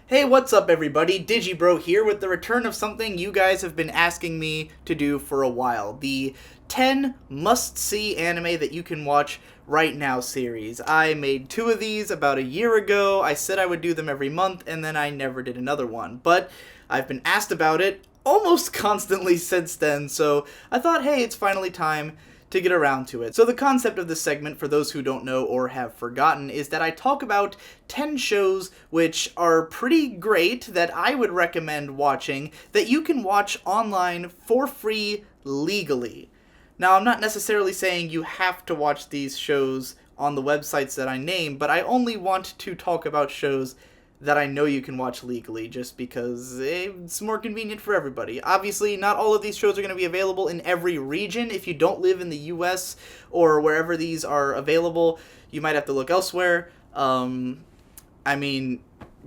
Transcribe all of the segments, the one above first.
Hey, what's up everybody? Digibro here with the return of something you guys have been asking me to do for a while. The 10 must-see anime that you can watch right now series. I made 2 of these about a year ago. I said I would do them every month, and then I never did another one. But I've been asked about it almost constantly since then, so I thought, hey, it's finally time to get around to it. So the concept of this segment, for those who don't know or have forgotten, is that I talk about 10 shows which are pretty great that I would recommend watching that you can watch online for free legally. Now, I'm not necessarily saying you have to watch these shows on the websites that I name, but I only want to talk about shows that I know you can watch legally, just because it's more convenient for everybody. Obviously, not all of these shows are going to be available in every region. If you don't live in the US or wherever these are available, you might have to look elsewhere.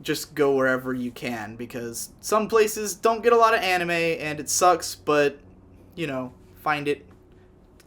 Just go wherever you can, because some places don't get a lot of anime, and it sucks, but, find it.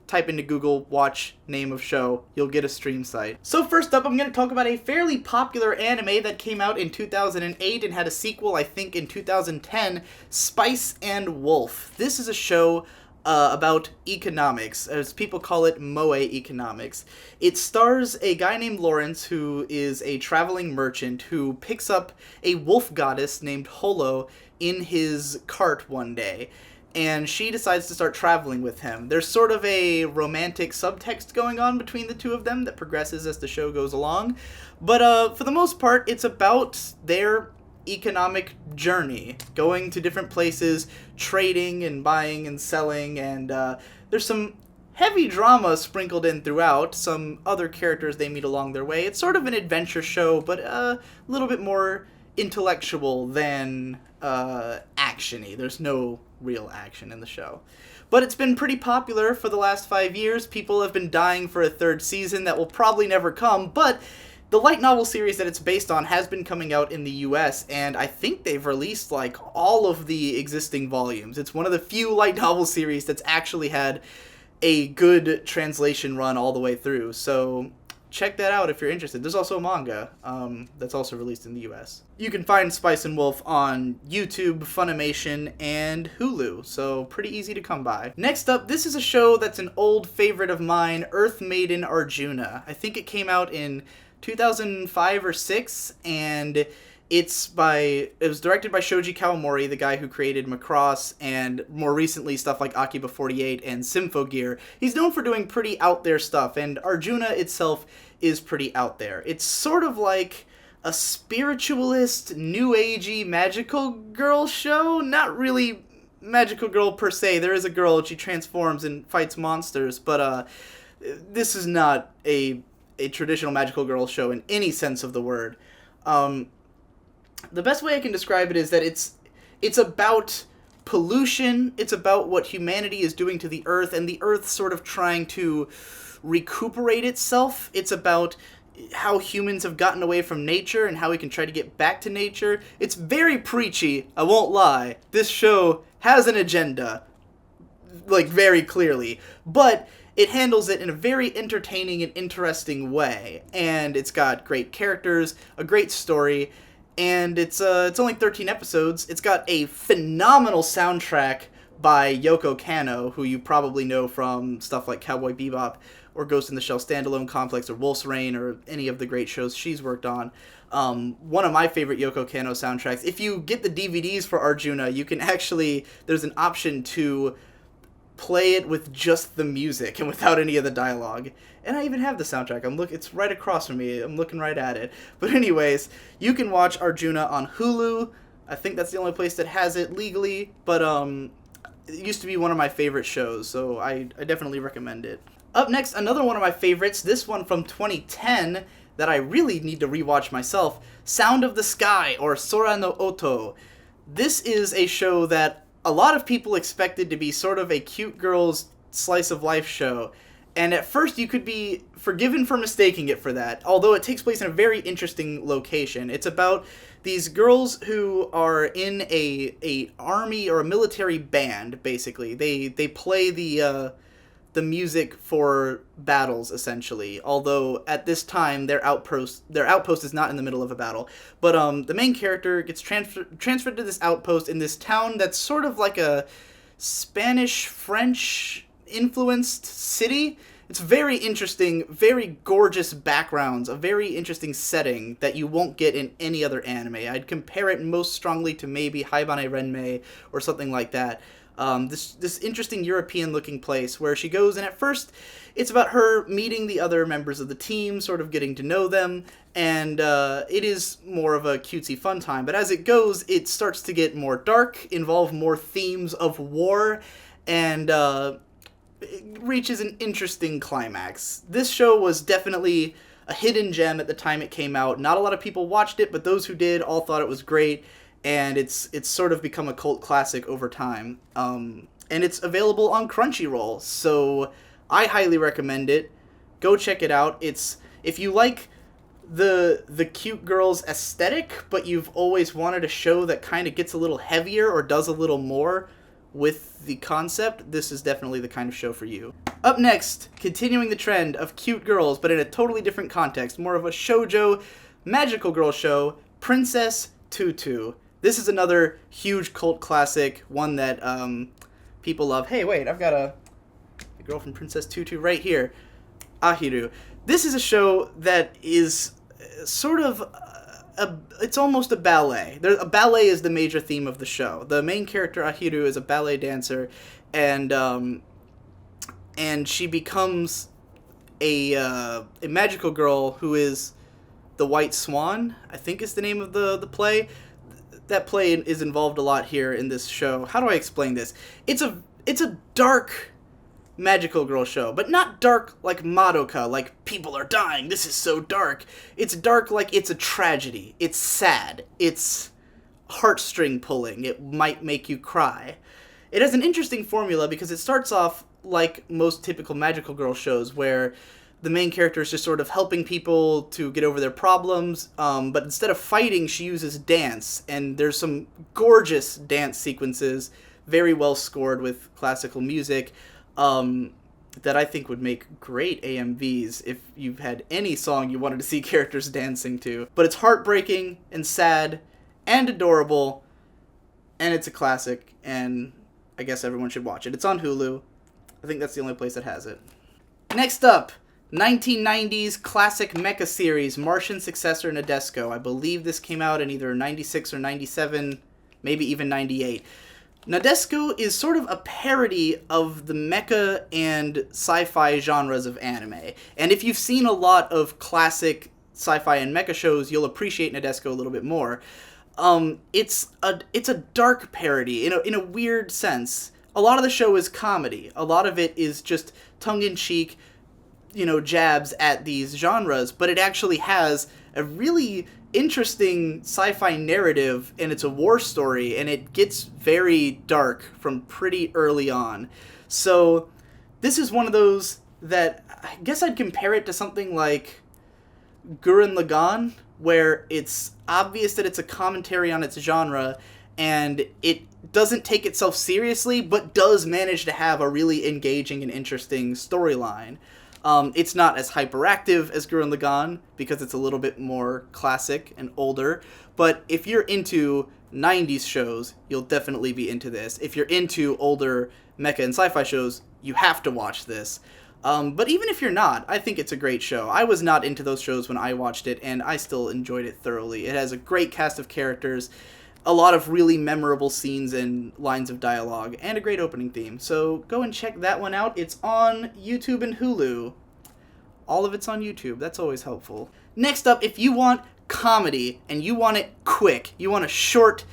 Type into Google, watch, name of show, you'll get a stream site. So first up, I'm going to talk about a fairly popular anime that came out in 2008 and had a sequel, I think, in 2010, Spice and Wolf. This is a show about economics, as people call it, moe economics. It stars a guy named Lawrence, who is a traveling merchant who picks up a wolf goddess named Holo in his cart one day, and she decides to start traveling with him. There's sort of a romantic subtext going on between the two of them that progresses as the show goes along. But for the most part, it's about their economic journey, going to different places, trading and buying and selling, and there's some heavy drama sprinkled in throughout, some other characters they meet along their way. It's sort of an adventure show, but a little bit more intellectual than action-y. There's no real action in the show. But it's been pretty popular for the last 5 years. People have been dying for a third season that will probably never come, but the light novel series that it's based on has been coming out in the US, and I think they've released all of the existing volumes. It's one of the few light novel series that's actually had a good translation run all the way through, so check that out if you're interested. There's also a manga that's also released in the US. You can find Spice and Wolf on YouTube, Funimation, and Hulu, so pretty easy to come by. Next up, this is a show that's an old favorite of mine, Earth Maiden Arjuna. I think it came out in 2005 or 6, and it was directed by Shoji Kawamori, the guy who created Macross, and more recently stuff like Akiba 48 and Symphogear. He's known for doing pretty out there stuff, and Arjuna itself is pretty out there. It's sort of like a spiritualist, new agey magical girl show. Not really magical girl per se. There is a girl and she transforms and fights monsters, but this is not a traditional magical girl show in any sense of the word. The best way I can describe it is that it's about pollution, it's about what humanity is doing to the Earth, and the Earth sort of trying to recuperate itself. It's about how humans have gotten away from nature and how we can try to get back to nature. It's very preachy, I won't lie. This show has an agenda, very clearly, but it handles it in a very entertaining and interesting way, and it's got great characters, a great story, and it's only 13 episodes. It's got a phenomenal soundtrack by Yoko Kanno, who you probably know from stuff like Cowboy Bebop or Ghost in the Shell Standalone Complex or Wolf's Rain or any of the great shows she's worked on. One of my favorite Yoko Kanno soundtracks. If you get the DVDs for Arjuna, you can there's an option to play it with just the music and without any of the dialogue. And I even have the soundtrack. It's right across from me. I'm looking right at it. But anyways, you can watch Arjuna on Hulu. I think that's the only place that has it legally, but it used to be one of my favorite shows, so I definitely recommend it. Up next, another one of my favorites, this one from 2010 that I really need to rewatch myself, Sound of the Sky, or Sora no Oto. This is a show that a lot of people expected to be sort of a cute girl's slice of life show, and at first you could be forgiven for mistaking it for that, although it takes place in a very interesting location. It's about these girls who are in a army or a military band, basically. They play the the music for battles, essentially. Although at this time their outpost is not in the middle of a battle, but the main character gets transferred to this outpost in this town that's sort of like a Spanish French influenced city. It's very interesting, very gorgeous backgrounds, a very interesting setting that you won't get in any other anime. I'd compare it most strongly to maybe Haibane Renmei or something like that. This interesting European-looking place where she goes, and at first it's about her meeting the other members of the team, sort of getting to know them, and it is more of a cutesy fun time. But as it goes, it starts to get more dark, involve more themes of war, and it reaches an interesting climax. This show was definitely a hidden gem at the time it came out. Not a lot of people watched it, but those who did all thought it was great, and it's sort of become a cult classic over time. And it's available on Crunchyroll, so I highly recommend it. Go check it out. It's, if you like the cute girls aesthetic, but you've always wanted a show that kind of gets a little heavier or does a little more with the concept, this is definitely the kind of show for you. Up next, continuing the trend of cute girls, but in a totally different context, more of a shoujo magical girl show, Princess Tutu. This is another huge cult classic, one that people love. Hey, wait, I've got a girl from Princess Tutu right here, Ahiru. This is a show that is sort of it's almost a ballet. A ballet is the major theme of the show. The main character, Ahiru, is a ballet dancer, and she becomes a magical girl who is the White Swan, I think is the name of the play. That play is involved a lot here in this show. How do I explain this? It's a dark magical girl show, but not dark like Madoka, like people are dying, this is so dark. It's dark like it's a tragedy. It's sad. It's heartstring pulling. It might make you cry. It has an interesting formula because it starts off like most typical magical girl shows where the main character is just sort of helping people to get over their problems, but instead of fighting, she uses dance, and there's some gorgeous dance sequences, very well scored with classical music, that I think would make great AMVs if you've had any song you wanted to see characters dancing to. But it's heartbreaking and sad and adorable, and it's a classic, and I guess everyone should watch it. It's on Hulu. I think that's the only place that has it. Next up, 1990s classic mecha series, Martian, Successor, Nadesico. I believe this came out in either 96 or 97, maybe even 98. Nadesico is sort of a parody of the mecha and sci-fi genres of anime. And if you've seen a lot of classic sci-fi and mecha shows, you'll appreciate Nadesico a little bit more. It's a dark parody in a weird sense. A lot of the show is comedy. A lot of it is just tongue-in-cheek, jabs at these genres, but it actually has a really interesting sci-fi narrative, and it's a war story, and it gets very dark from pretty early on. So this is one of those that I guess I'd compare it to something like Gurren Lagann, where it's obvious that it's a commentary on its genre, and it doesn't take itself seriously, but does manage to have a really engaging and interesting storyline. It's not as hyperactive as Gurren Lagann, because it's a little bit more classic and older, but if you're into 90s shows, you'll definitely be into this. If you're into older mecha and sci-fi shows, you have to watch this. But even if you're not, I think it's a great show. I was not into those shows when I watched it, and I still enjoyed it thoroughly. It has a great cast of characters, a lot of really memorable scenes and lines of dialogue, and a great opening theme. So go and check that one out. It's on YouTube and Hulu. All of it's on YouTube. That's always helpful. Next up, if you want comedy, and you want it quick, you want a short,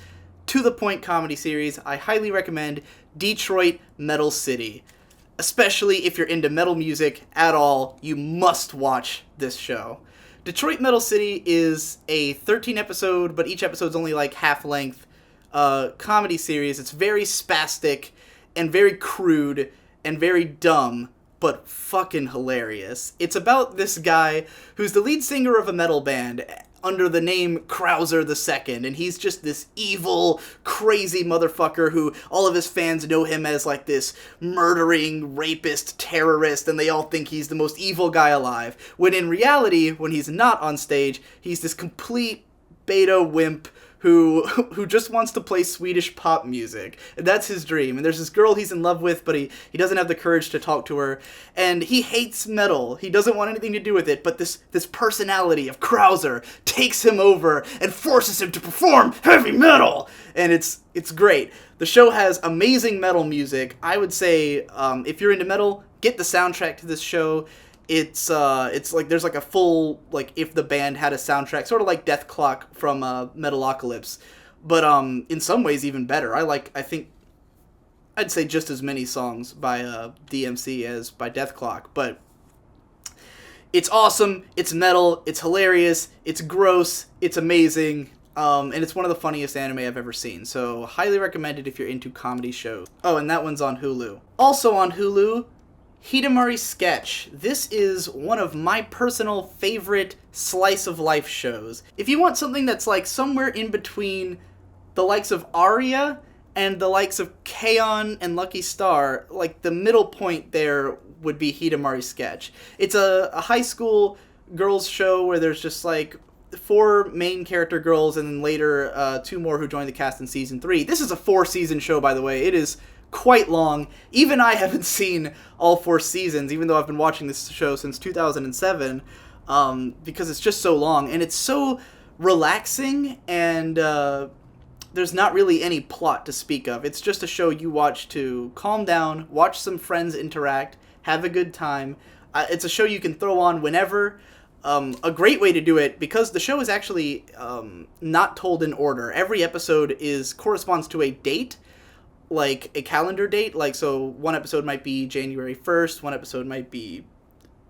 to-the-point comedy series, I highly recommend Detroit Metal City. Especially if you're into metal music at all, you must watch this show. Detroit Metal City is a 13-episode, but each episode's only like half-length, comedy series. It's very spastic and very crude and very dumb, but fucking hilarious. It's about this guy who's the lead singer of a metal band. under the name Krauser II, and he's just this evil, crazy motherfucker who all of his fans know him as, like, this murdering, rapist, terrorist, and they all think he's the most evil guy alive. When in reality, when he's not on stage, he's this complete beta wimp who just wants to play Swedish pop music. And that's his dream. And there's this girl he's in love with, but he doesn't have the courage to talk to her. And he hates metal. He doesn't want anything to do with it, but this personality of Krauser takes him over and forces him to perform heavy metal. And it's great. The show has amazing metal music. I would say, if you're into metal, get the soundtrack to this show. It's like there's like a full, like, if the band had a soundtrack, sort of like Death Clock from Metalocalypse, but in some ways even better. I think I'd say just as many songs by DMC as by Death Clock, but it's awesome, it's metal, it's hilarious, it's gross, it's amazing, and it's one of the funniest anime I've ever seen, so highly recommended if you're into comedy shows. Oh, and that one's on Hulu. Also on Hulu, Hidamari Sketch. This is one of my personal favorite slice of life shows. If you want something that's like somewhere in between the likes of Aria and the likes of K-On! And Lucky Star, like the middle point there would be Hidamari Sketch. It's a high school girls show where there's just like 4 main character girls and then later 2 more who join the cast in season 3. This is a 4-season show, by the way. It is quite long. Even I haven't seen all 4 seasons, even though I've been watching this show since 2007, because it's just so long, and it's so relaxing, and there's not really any plot to speak of. It's just a show you watch to calm down, watch some friends interact, have a good time. It's a show you can throw on whenever. A great way to do it, because the show is actually not told in order. Every episode corresponds to a date, like a calendar date, like, so one episode might be January 1st, one episode might be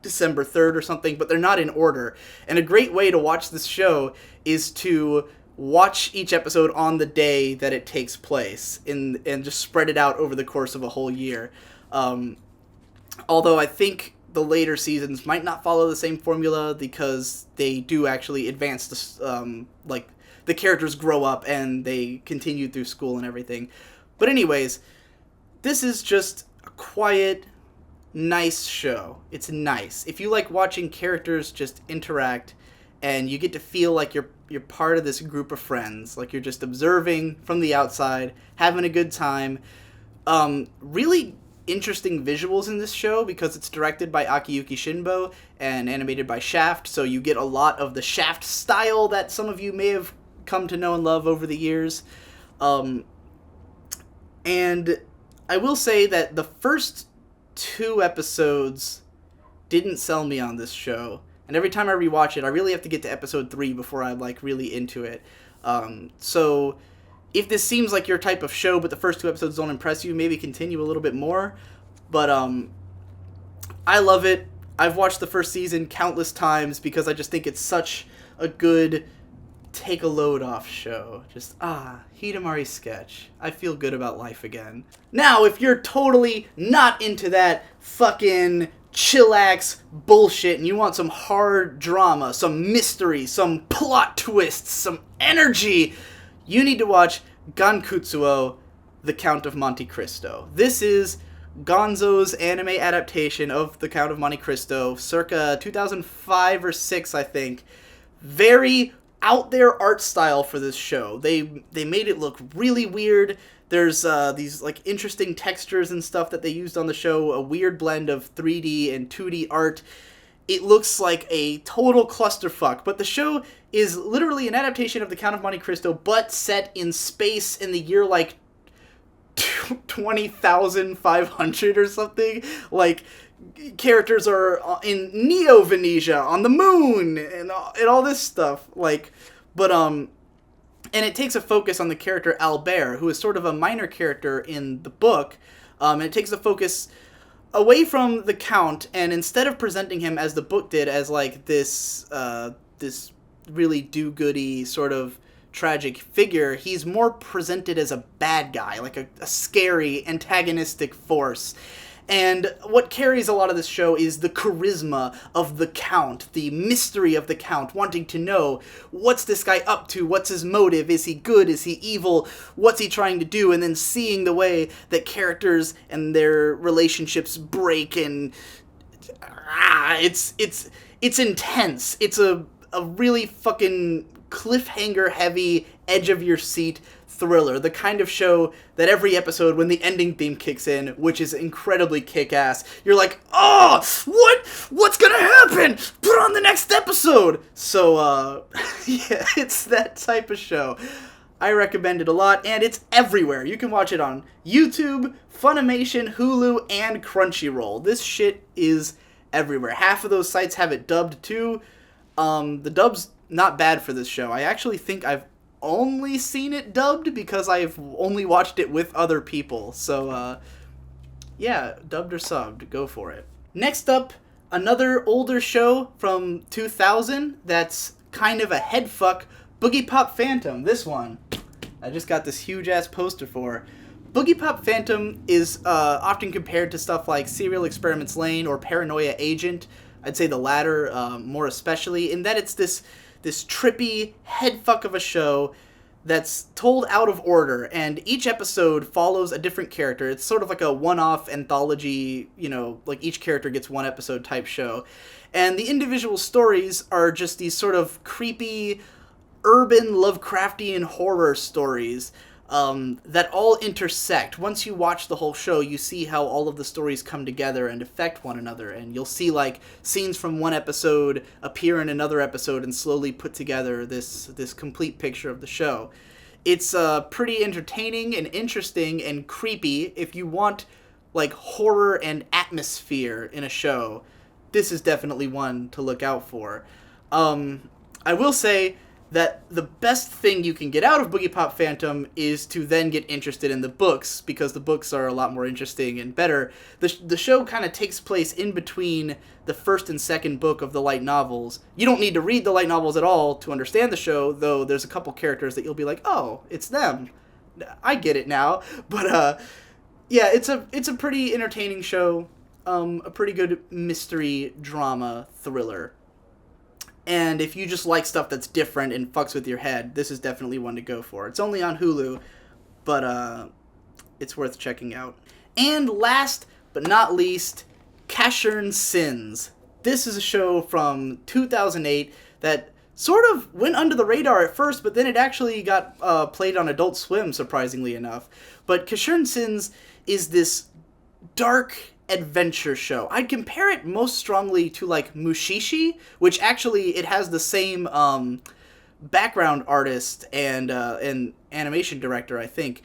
December 3rd or something, but they're not in order. And a great way to watch this show is to watch each episode on the day that it takes place, and just spread it out over the course of a whole year. Although I think the later seasons might not follow the same formula, because they do actually advance this, like, the characters grow up and they continue through school and everything. But anyways, this is just a quiet, nice show. It's nice. If you like watching characters just interact, and you get to feel like you're part of this group of friends, like you're just observing from the outside, having a good time. Really interesting visuals in this show, because it's directed by Akiyuki Shinbo and animated by Shaft, so you get a lot of the Shaft style that some of you may have come to know and love over the years. And I will say that the first 2 episodes didn't sell me on this show. And every time I rewatch it, I really have to get to episode 3 before I'm, like, really into it. So if this seems like your type of show, but the first 2 episodes don't impress you, maybe continue a little bit more. But I love it. I've watched the first season countless times because I just think it's such a good take a load off show. Just, Hidamari Sketch. I feel good about life again. Now, if you're totally not into that fucking chillax bullshit and you want some hard drama, some mystery, some plot twists, some energy, you need to watch Gankutsuou, The Count of Monte Cristo. This is Gonzo's anime adaptation of The Count of Monte Cristo, circa 2005 or 6, I think. Very out there art style for this show. They made it look really weird. There's these, like, interesting textures and stuff that they used on the show, a weird blend of 3D and 2D art. It looks like a total clusterfuck, but the show is literally an adaptation of The Count of Monte Cristo, but set in space in the year, like, 20,500 or something. Like, characters are in Neo-Venetia, on the moon, and all this stuff. Like, but, and it takes a focus on the character Albert, who is sort of a minor character in the book, and it takes the focus away from the Count, and instead of presenting him as the book did, as, like, this really do-goody sort of tragic figure, he's more presented as a bad guy, like a scary, antagonistic force. And what carries a lot of this show is the charisma of the Count, the mystery of the Count, wanting to know, what's this guy up to? What's his motive? Is he good? Is he evil? What's he trying to do? And then seeing the way that characters and their relationships break, and it's intense. It's a really fucking cliffhanger heavy, edge of your seat thriller, the kind of show that every episode when the ending theme kicks in, which is incredibly kick-ass, you're like, oh, what's gonna happen? Put on the next episode. So yeah, it's that type of show. I recommend it a lot, and it's everywhere. You can watch it on YouTube, Funimation, Hulu, and Crunchyroll. This shit is everywhere. Half of those sites have it dubbed too. The dub's not bad for this show. I actually think I've only seen it dubbed because I've only watched it with other people. So, yeah, dubbed or subbed, go for it. Next up, another older show from 2000 that's kind of a headfuck, Boogie Pop Phantom. This one, I just got this huge-ass poster for. Boogie Pop Phantom is often compared to stuff like Serial Experiments Lain or Paranoia Agent. I'd say the latter more especially, in that it's this trippy headfuck of a show that's told out of order, and each episode follows a different character. It's sort of like a one-off anthology, like each character gets one episode type show. And the individual stories are just these sort of creepy, urban, Lovecraftian horror stories that all intersect. Once you watch the whole show, you see how all of the stories come together and affect one another, and you'll see like scenes from one episode appear in another episode and slowly put together this complete picture of the show. It's pretty entertaining and interesting and creepy. If you want like horror and atmosphere in a show, this is definitely one to look out for. I will say that the best thing you can get out of Boogie Pop Phantom is to then get interested in the books, because the books are a lot more interesting and better. The show kind of takes place in between the first and second book of the light novels. You don't need to read the light novels at all to understand the show, though there's a couple characters that you'll be like, oh, it's them. I get it now. But yeah, it's a pretty entertaining show, a pretty good mystery drama thriller. And if you just like stuff that's different and fucks with your head, this is definitely one to go for. It's only on Hulu, but it's worth checking out. And last but not least, Casshern Sins. This is a show from 2008 that sort of went under the radar at first, but then it actually got played on Adult Swim, surprisingly enough. But Casshern Sins is this dark adventure show. I'd compare it most strongly to like Mushishi, which actually it has the same background artist and animation director, I think,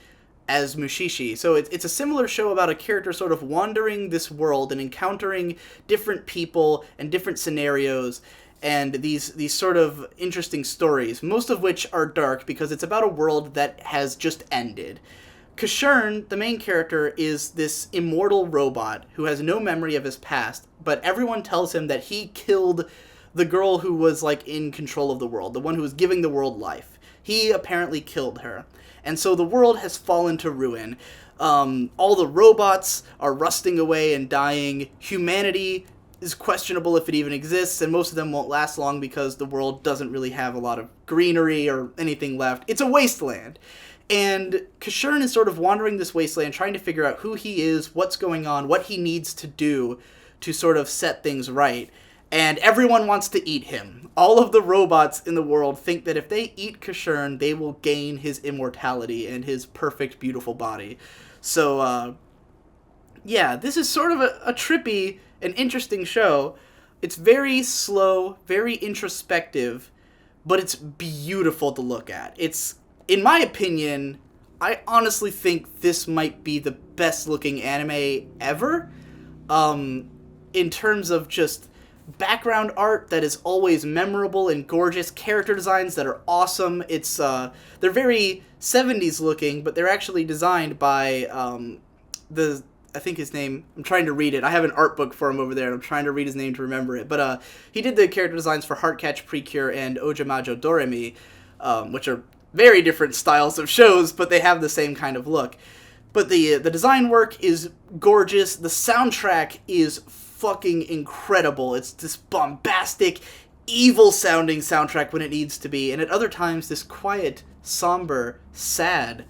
as Mushishi. So it's a similar show about a character sort of wandering this world and encountering different people and different scenarios and these sort of interesting stories, most of which are dark because it's about a world that has just ended. Casshern, the main character, is this immortal robot who has no memory of his past, but everyone tells him that he killed the girl who was, like, in control of the world, the one who was giving the world life. He apparently killed her. And so the world has fallen to ruin. All the robots are rusting away and dying. Humanity is questionable if it even exists, and most of them won't last long because the world doesn't really have a lot of greenery or anything left. It's a wasteland. And Casshern is sort of wandering this wasteland, trying to figure out who he is, what's going on, what he needs to do to sort of set things right. And everyone wants to eat him. All of the robots in the world think that if they eat Casshern, they will gain his immortality and his perfect, beautiful body. So, yeah, this is sort of a trippy and interesting show. It's very slow, very introspective, but it's beautiful to look at. It's, in my opinion, I honestly think this might be the best looking anime ever. In terms of just background art that is always memorable and gorgeous, character designs that are awesome. It's they're very 70s looking, but they're actually designed by I think his name, I'm trying to read it. I have an art book for him over there, and I'm trying to read his name to remember it. But he did the character designs for Heartcatch Precure and Ojamajo Doremi, which are very different styles of shows, but they have the same kind of look. But the design work is gorgeous. The soundtrack is fucking incredible. It's this bombastic, evil-sounding soundtrack when it needs to be, and at other times this quiet, somber, sad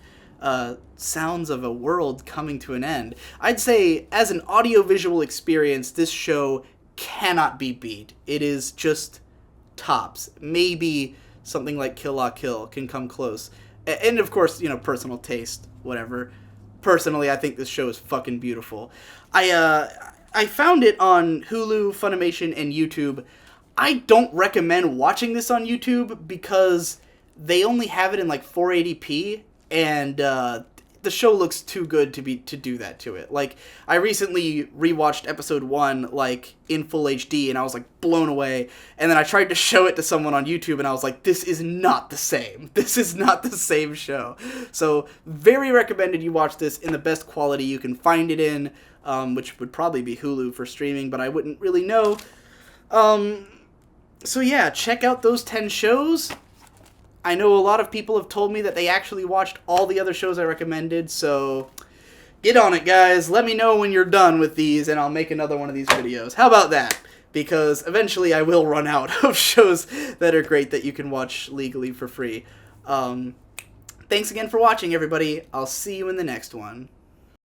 sounds of a world coming to an end. I'd say, as an audiovisual experience, this show cannot be beat. It is just tops. Maybe something like Kill La Kill can come close. And of course, you know, personal taste, whatever. Personally, I think this show is fucking beautiful. I found it on Hulu, Funimation, and YouTube. I don't recommend watching this on YouTube because they only have it in like 480p, and the show looks too good to do that to it. Like, I recently rewatched episode 1 like in full HD, and I was like blown away. And then I tried to show it to someone on YouTube, and I was like, this is not the same. This is not the same show. So very recommended you watch this in the best quality you can find it in, which would probably be Hulu for streaming, but I wouldn't really know. So yeah, check out those 10 shows. I know a lot of people have told me that they actually watched all the other shows I recommended, so get on it, guys. Let me know when you're done with these, and I'll make another one of these videos. How about that? Because eventually I will run out of shows that are great that you can watch legally for free. Thanks again for watching, everybody. I'll see you in the next one.